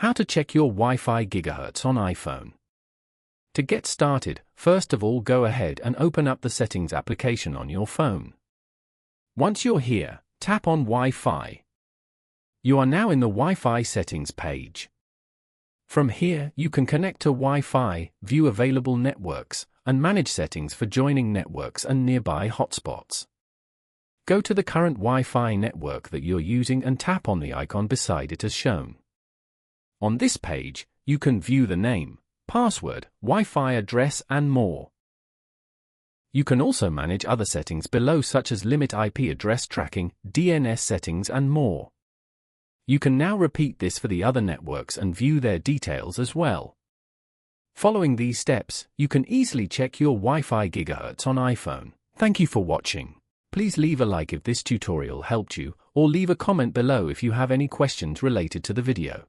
How to check your Wi-Fi GHz on iPhone. To get started, first of all go ahead and open up the Settings application on your phone. Once you're here, tap on Wi-Fi. You are now in the Wi-Fi settings page. From here, you can connect to Wi-Fi, view available networks, and manage settings for joining networks and nearby hotspots. Go to the current Wi-Fi network that you're using and tap on the icon beside it as shown. On this page, you can view the name, password, Wi-Fi address and more. You can also manage other settings below such as limit IP address tracking, DNS settings and more. You can now repeat this for the other networks and view their details as well. Following these steps, you can easily check your Wi-Fi GHz on iPhone. Thank you for watching. Please leave a like if this tutorial helped you, or leave a comment below if you have any questions related to the video.